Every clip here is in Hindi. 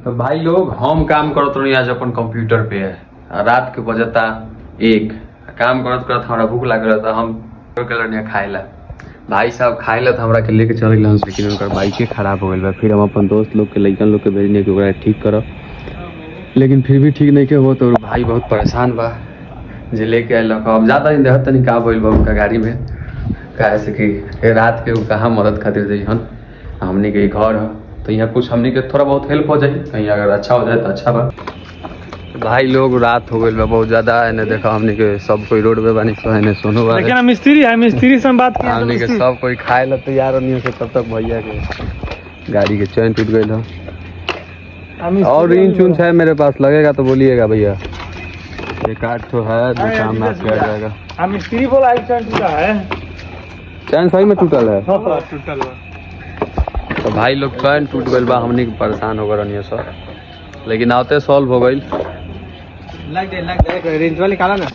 तो भाई लोग हम काम करत रही आज अपन कंप्यूटर पे है, रात के बजता 1 काम करत करत हमारा भूख लग रहा था। हम खाए ला भाई साहब खाए ला तो हमरा के लेके चल गए, लेकिन उनका बाइके खराब हो गई। फिर हम अपन दोस्त लोग के लड़कन लोग के भेजने के ओकरा ठीक करब, लेकिन फिर भी ठीक नहीं के हो तो भाई बहुत परेशान बा जे लेके आयल। अब ज़्यादा दिन देहत तनी का बोल बा उनका गाड़ी में, कहे से कि रात के कहाँ मदद खातिर जइहन, हमने के घर है तो यहाँ कुछ हमने के थोड़ा बहुत हेल्प हो जाए, कहीं अगर अच्छा हो जाए तो अच्छा बा। भाई लोग रात हो गई बा बहुत ज़्यादा है, देखा हमने के सब कोई रोड पे बानी सो है सोनू बा, लेकिन मिस्त्री है, मिस्त्री से हम बात किया हमने के सब कोई खाए ला तैयार नहीं से, तब तक भैया के गाड़ी के चैन टूट गई है। और इंच उंच है मेरे पास, लगेगा तो बोलिएगा भैया, एक आठ तो है जो काम में किया जाएगा। हम मिस्त्री बोला चैन टूटा है, चैन सही में टूटल है। टूटल है तो भाई लोग चैन टूट गई बा, हमने परेशान हो गए सब, लेकिन आते सॉल्व हो गई। लग दे रेंज वाली निकाला ना।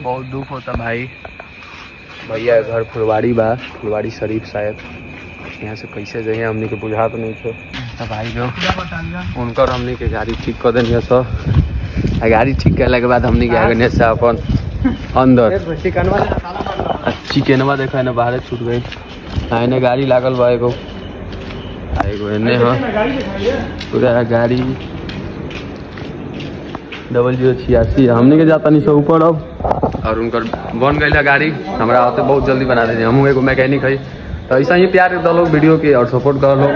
बहुत दुख होता भाई, भैया घर फुलवाड़ी बा, फुलवाड़ी शरीफ शायद, यहाँ से कैसे जाइए हमने के बुझा तो नहीं थे। तो भाई लोग उनकर हमने के गाड़ी ठीक कर देनी सब, गाड़ी ठीक करने के बाद हमने के आगे से अपन अंदर चिकनवा देखा है ना बाहर छूट गई, एने गाड़ी लागल बा एगो एने पूरा गाड़ी 0086 हमने के जाता नहीं सब ऊपर अब, और उनकर बन गई है गाड़ी, हमारा आते बहुत जल्दी बना देंगे। हम एगो मैकेनिक है, तो ऐसा ही प्यार कर लो वीडियो के और सपोर्ट कर लो।